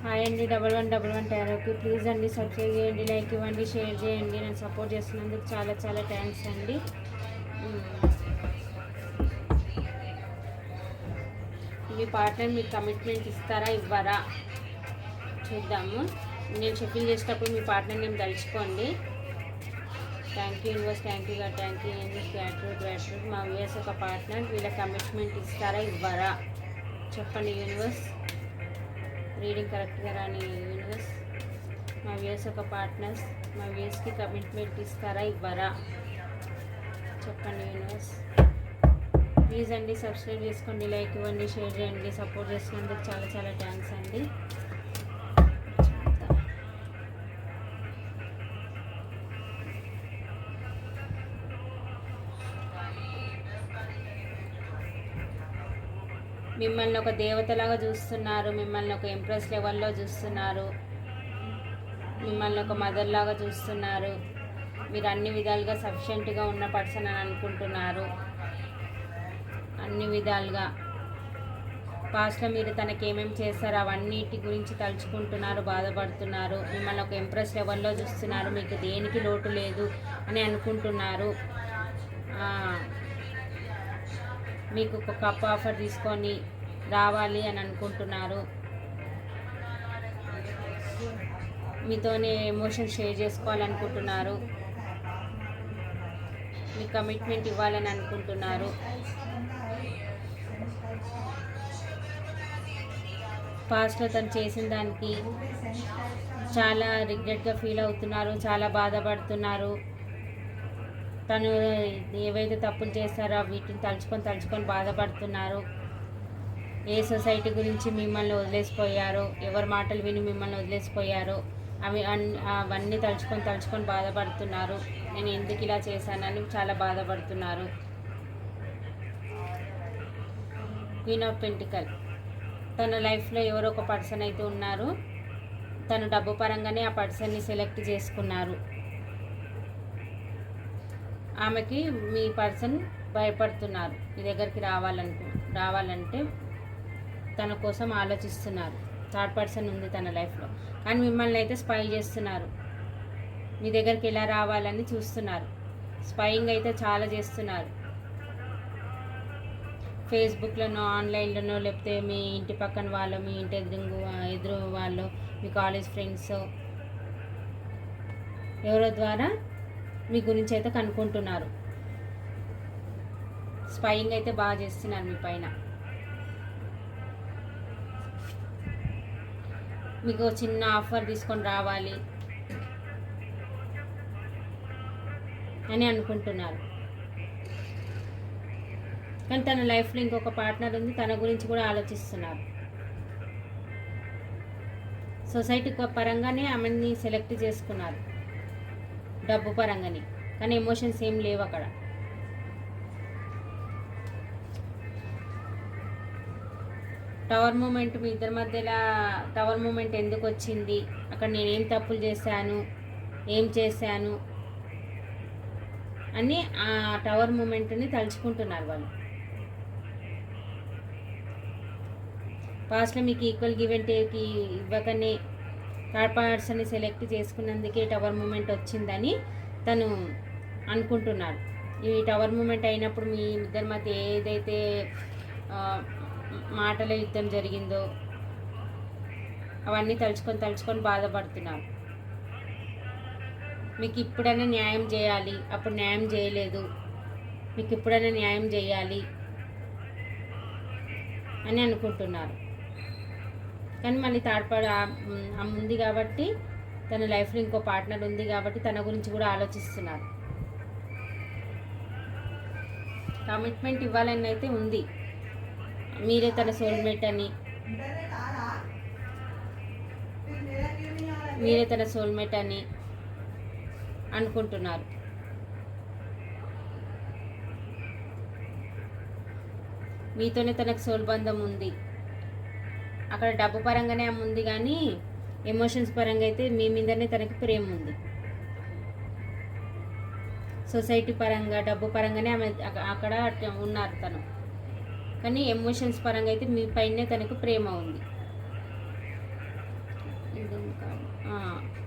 Hi అండి, 1111 టారోకి please అండి subscribe చేయండి, లైక్ ఇవ్వండి, షేర్ చేయండి. నేను సపోర్ట్ చేస్తున్నందుకు చాలా చాలా థ్యాంక్స్ అండి. మీ పార్ట్నర్ మీకు కమిట్మెంట్ ఇస్తారా ఇవ్వరా చూద్దాము. నేను షెఫింగ్ చేసేటప్పుడు మీ పార్ట్నర్ నేమ్ తలుచుకోండి. Thank you universe, thank you universe, gratitude. మా వ్యూయర్స్ ఒక పార్ట్నర్ వీళ్ళ కమిట్మెంట్ ఇస్తారా ఇవ్వరా చెప్పండి యూనివర్స్. రీడింగ్ కరెక్ట్గా రాని యూనివర్స్. మా వ్యూయర్స్ ఒక పార్ట్నర్స్ మా వ్యూయర్స్కి కమిట్మెంట్ ఇస్తారా ఇవ్వరా చెప్పండి యూనివర్స్. ప్లీజ్ అండి సబ్స్క్రైబ్ చేసుకోండి, లైక్ ఇవ్వండి, షేర్ చేయండి. సపోర్ట్ చేసినందుకు చాలా చాలా థ్యాంక్స్ అండి. మిమ్మల్ని ఒక దేవతలాగా చూస్తున్నారు, మిమ్మల్ని ఒక ఎంప్రెస్ లెవెల్లో చూస్తున్నారు, మిమ్మల్ని ఒక మదర్ లాగా చూస్తున్నారు. మీరు అన్ని విధాలుగా సఫిషియెంట్గా ఉన్న పర్సన్ అని అనుకుంటున్నారు. అన్ని విధాలుగా పాస్ట్లో మీరు తనకి ఏమేమి చేస్తారో అవన్నిటి గురించి తలుచుకుంటున్నారు, బాధపడుతున్నారు. మిమ్మల్ని ఒక ఎంప్రెస్ లెవెల్లో చూస్తున్నారు, మీకు దేనికి లోటు లేదు అని అనుకుంటున్నారు. మీకు ఒక కప్ ఆఫర్ తీసుకొని రావాలి అని అనుకుంటున్నారు. మీతోనే ఎమోషన్ షేర్ చేసుకోవాలనుకుంటున్నారు. మీ కమిట్మెంట్ ఇవ్వాలని అనుకుంటున్నారు. పాస్ట్లో తను చేసిన దానికి చాలా రిగ్రెట్గా ఫీల్ అవుతున్నారు, చాలా బాధపడుతున్నారు. తను ఏవైతే తప్పులు చేస్తారో వీటిని తలుచుకొని బాధపడుతున్నారు. ఏ సొసైటీ గురించి మిమ్మల్ని వదిలేసిపోయారో, ఎవరి మాటలు విని మిమ్మల్ని వదిలేసిపోయారో అవన్నీ తలుచుకొని బాధపడుతున్నారు. నేను ఎందుకు ఇలా చేశానని చాలా బాధపడుతున్నారు. Queen of pentacle. తన లైఫ్లో ఎవరో ఒక పర్సన్ అయితే ఉన్నారు. తను డబ్బు పరంగానే ఆ పర్సన్ని సెలెక్ట్ చేసుకున్నారు. ఆమెకి మీ పర్సన్ భయపడుతున్నారు. మీ దగ్గరికి రావాలంటే తన కోసం ఆలోచిస్తున్నారు. థర్డ్ పర్సన్ ఉంది తన లైఫ్లో, కానీ మిమ్మల్ని అయితే స్పై చేస్తున్నారు. మీ దగ్గరికి ఎలా రావాలని చూస్తున్నారు. స్పైయింగ్ అయితే చాలా చేస్తున్నారు. ఫేస్బుక్లోనో, ఆన్లైన్లోనో, లేకపోతే మీ ఇంటి పక్కన వాళ్ళు, మీ ఇంటి ఎదురు వాళ్ళు, మీ కాలేజ్ ఫ్రెండ్స్ ఎవరో ద్వారా మీ గురించి అయితే కనుక్కుంటున్నారు. స్పైయింగ్ అయితే బాగా చేస్తున్నారు మీ పైన. మీకు చిన్న ఆఫర్ తీసుకొని రావాలి అని అనుకుంటున్నారు. కానీ తన లైఫ్లో ఇంకొక పార్ట్నర్ ఉంది, తన గురించి కూడా ఆలోచిస్తున్నారు. సొసైటీ పరంగానే ఆమెని సెలెక్ట్ చేసుకున్నారు, డబ్బు పరంగానే. కానీ ఎమోషన్స్ ఏం లేవు అక్కడ. టవర్ మూమెంట్, మీ ఇద్దరి మధ్యలో టవర్ మూమెంట్ ఎందుకు వచ్చింది, అక్కడ నేనేం తప్పులు చేశాను, ఏం చేశాను అని ఆ టవర్ మూమెంట్ని తలుచుకుంటున్నారు వాళ్ళు. పాస్ట్లో మీకు ఈక్వల్ గివ్ అండ్ టేక్ ఇవ్వకనే థర్డ్ పర్సన్ని సెలెక్ట్ చేసుకున్నందుకే టవర్ మూమెంట్ వచ్చిందని తను అనుకుంటున్నాడు. ఈ టవర్ మూమెంట్ అయినప్పుడు మీ ఇద్దరి మధ్య ఏదైతే మాటల యుద్ధం జరిగిందో అవన్నీ తలుచుకొని బాధపడుతున్నారు. మీకు ఇప్పుడైనా న్యాయం చేయాలి, అప్పుడు న్యాయం చేయలేదు, మీకు ఇప్పుడైనా న్యాయం చేయాలి అని అనుకుంటున్నారు. కానీ మళ్ళీ ఉంది కాబట్టి, తన లైఫ్లో ఇంకో పార్ట్నర్ ఉంది కాబట్టి తన గురించి కూడా ఆలోచిస్తున్నారు. కమిట్మెంట్ ఇవ్వాలని అయితే ఉంది. మీరే తన సోల్మేట్ అని అనుకుంటున్నారు. మీతోనే తనకు సోల్ బంధం ఉంది. అక్కడ డబ్బు పరంగానే ఆమె ఉంది, కానీ ఎమోషన్స్ పరంగా అయితే మీ మీదనే తనకి ప్రేమ ఉంది. సొసైటీ పరంగా, డబ్బు పరంగానే ఆమె అక్కడ ఉన్నారు తను. కానీ ఎమోషన్స్ పరంగా అయితే మీ పైనే తనకు ప్రేమ ఉంది.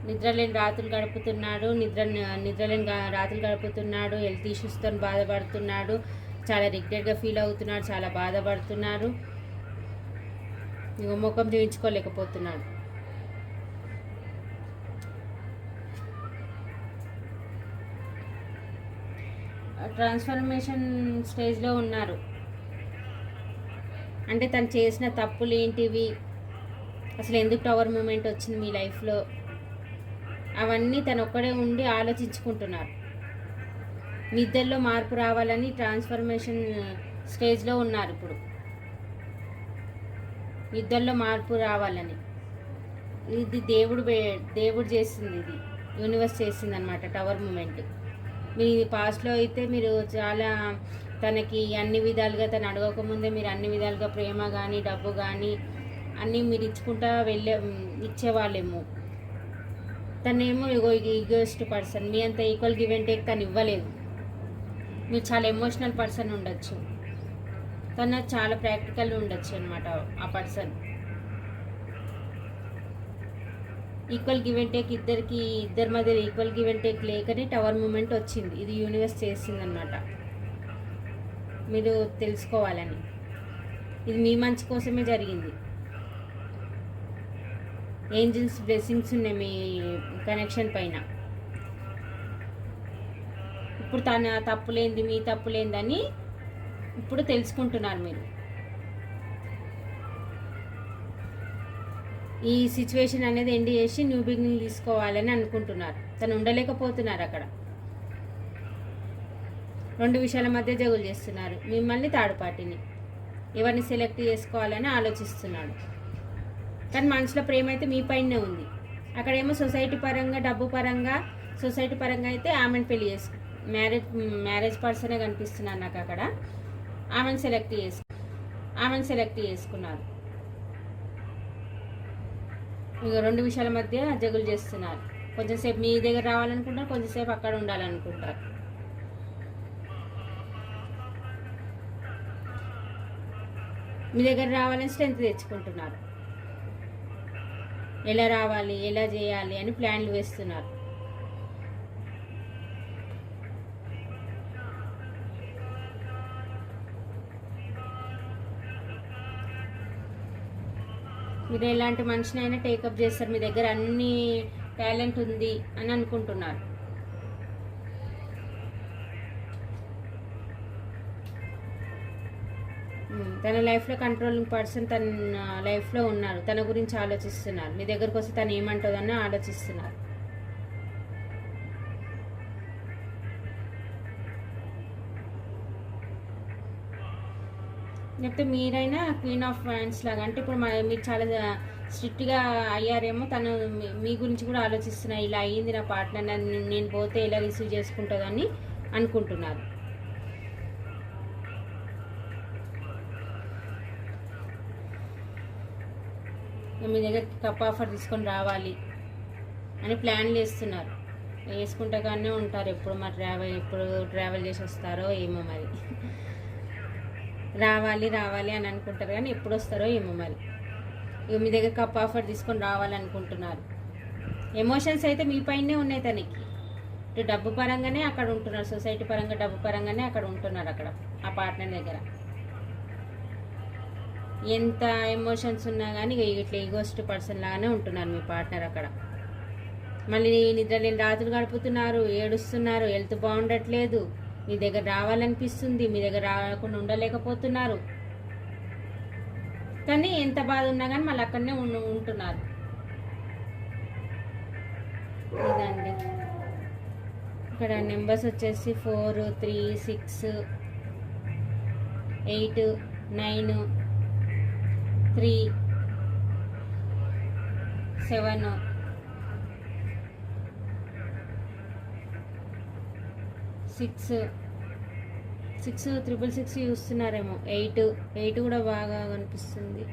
నిద్రలేని రాత్రులు గడుపుతున్నాడు, నిద్రలేని రాత్రులు గడుపుతున్నాడు, హెల్త్ ఇష్యూస్తో బాధపడుతున్నాడు, చాలా రిగ్రెట్గా ఫీల్ అవుతున్నాడు, చాలా బాధపడుతున్నారు, ఇక ముఖం చూపించుకోలేకపోతున్నాడు. ట్రాన్స్ఫర్మేషన్ స్టేజ్లో ఉన్నారు. అంటే తను చేసిన తప్పులు ఏంటివి, అసలు ఎందుకు టవర్ మూమెంట్ వచ్చింది మీ లైఫ్లో, అవన్నీ తను ఒక్కడే ఉండి ఆలోచించుకుంటున్నారు. మీ ఇద్దరిలో మార్పు రావాలని ట్రాన్స్ఫర్మేషన్ స్టేజ్లో ఉన్నారు. ఇప్పుడు ఇద్దరిలో మార్పు రావాలని, ఇది దేవుడు చేసింది, ఇది యూనివర్స్ చేసింది అనమాట టవర్ మూమెంట్. మీ పాస్ట్లో అయితే మీరు చాలా తనకి అన్ని విధాలుగా, తను అడగకముందే మీరు అన్ని విధాలుగా ప్రేమ కానీ డబ్బు కానీ అన్నీ మీరు ఇచ్చుకుంటా ఇచ్చేవాళ్ళేమో. తనేమో ఈగోయిస్ట్ పర్సన్, మీ అంత ఈక్వల్ గివ్ అండ్ టేక్ తను ఇవ్వలేదు. మీరు చాలా ఎమోషనల్ పర్సన్ ఉండొచ్చు, తను చాలా ప్రాక్టికల్ ఉండొచ్చు అనమాట. ఆ person equal give and take, ఇద్దరి మధ్య ఈక్వల్ గివ్ అండ్ టేక్ లేకనే టవర్ మూమెంట్ వచ్చింది. ఇది యూనివర్స్ చేసింది అనమాట, మీరు తెలుసుకోవాలని. ఇది మీ మంచి కోసమే జరిగింది. ఏంజిల్స్ బ్లెస్సింగ్స్ ఉన్నాయి మీ కనెక్షన్ పైన. ఇప్పుడు తన తప్పులేంది, మీ తప్పులేందని ఇప్పుడు తెలుసుకుంటున్నారు మీరు. ఈ సిచ్యువేషన్ అనేది ఎండ్ చేసి న్యూ బిగినింగ్ తీసుకోవాలని అనుకుంటున్నారు. తను ఉండలేకపోతున్నారు అక్కడ. రెండు విషయాల మధ్య జగులు చేస్తున్నారు. మిమ్మల్ని థర్డ్ పార్టీని ఎవరిని సెలెక్ట్ చేసుకోవాలని ఆలోచిస్తున్నాడు. కానీ మనసులో ప్రేమ అయితే మీ పైనే ఉంది. అక్కడేమో సొసైటీ పరంగా, డబ్బు పరంగా, సొసైటీ పరంగా అయితే ఆమెను పెళ్లి మ్యారేజ్ పర్సనే కనిపిస్తున్నారు నాకు అక్కడ. ఆమెను సెలెక్ట్ చేసుకున్నారు. ఇక రెండు విషయాల మధ్య జగులు చేస్తున్నారు. కొంచెంసేపు మీ దగ్గర రావాలనుకుంటారు, కొంచెంసేపు అక్కడ ఉండాలనుకుంటారు. మీ దగ్గర రావాలని స్ట్రెంత్ తెచ్చుకుంటున్నారు. ఎలా రావాలి, ఎలా చేయాలి అని ప్లాన్లు వేస్తున్నారు. మీరు ఎలాంటి మనిషినైనా టేకప్ చేస్తారు. మీ దగ్గర అన్ని టాలెంట్ ఉంది అని అనుకుంటున్నారు. తన లైఫ్లో కంట్రోలింగ్ పర్సన్ తన లైఫ్లో ఉన్నారు. తన గురించి ఆలోచిస్తున్నారు. మీ దగ్గరకు వస్తే తను ఏమంటుందని ఆలోచిస్తున్నారు. లేకపోతే మీరైనా క్వీన్ ఆఫ్ ఫ్యాన్స్ లాగా, అంటే ఇప్పుడు మీరు చాలా స్ట్రిక్ట్గా అయ్యారేమో. తను మీ గురించి కూడా ఆలోచిస్తున్నారు. ఇలా అయ్యింది నా పార్ట్నర్, నేను పోతే ఎలా రిసీవ్ చేసుకుంటుందని అనుకుంటున్నారు. మీ దగ్గర కప్ ఆఫర్ తీసుకొని రావాలి అని ప్లాన్లు వేసుకుంటాగానే ఉంటారు. ఎప్పుడు ట్రావెల్ చేసి వస్తారో ఏమో మరి. రావాలి అని అనుకుంటారు కానీ ఎప్పుడు వస్తారో ఏమో మరి. ఇక మీ దగ్గర కప్ ఆఫర్ తీసుకొని రావాలనుకుంటున్నారు. ఎమోషన్స్ అయితే మీ పైనే ఉన్నాయి తనకి. ఇటు డబ్బు పరంగానే అక్కడ ఉంటున్నారు, సొసైటీ పరంగా డబ్బు పరంగానే అక్కడ ఉంటున్నారు. అక్కడ ఆ పార్ట్నర్ దగ్గర ఎంత ఎమోషన్స్ ఉన్నా కానీ ఇట్లా ఈగోస్ట్ పర్సన్ లాగానే ఉంటున్నారు మీ పార్ట్నర్ అక్కడ. మళ్ళీ నిద్రలేని రాత్రులు గడుపుతున్నారు, ఏడుస్తున్నారు, హెల్త్ బాగుండట్లేదు, మీ దగ్గర రావాలనిపిస్తుంది, మీ దగ్గర రాకుండా ఉండలేకపోతున్నారు. కానీ ఎంత బాధ ఉన్నా కానీ మళ్ళీ అక్కడనే ఉంటున్నారు. ఇదండి ఇక్కడ నెంబర్స్ వచ్చేసి 4, 3, 6, 8, 9, 3, 7, 6, 666 చూస్తున్నారేమో. 8 కూడా బాగా కనిపిస్తుంది.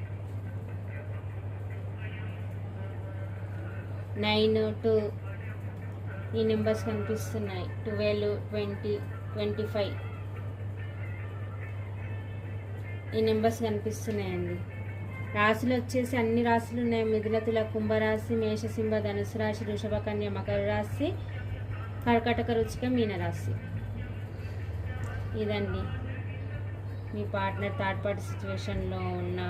9, 2 ఈ నెంబర్స్ కనిపిస్తున్నాయి. 12, 20, 25 ఈ నెంబర్స్ కనిపిస్తున్నాయండి. రాశులు వచ్చేసి అన్ని రాశులు ఉన్నాయి. మిథున, తుల, కుంభరాశి, మేషసింహ, ధనుసు రాశి, వృషభ, కన్య, మకర రాశి, కర్కాటక, వృశ్చిక, మీనరాశి. ఇదండి మీ పార్ట్నర్ థర్డ్ పార్టీ సిచ్యువేషన్లో ఉన్న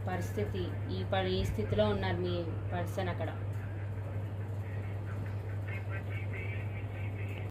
పరిస్థితి. ఈ స్థితిలో ఉన్నారు మీ పర్సన్ అక్కడ.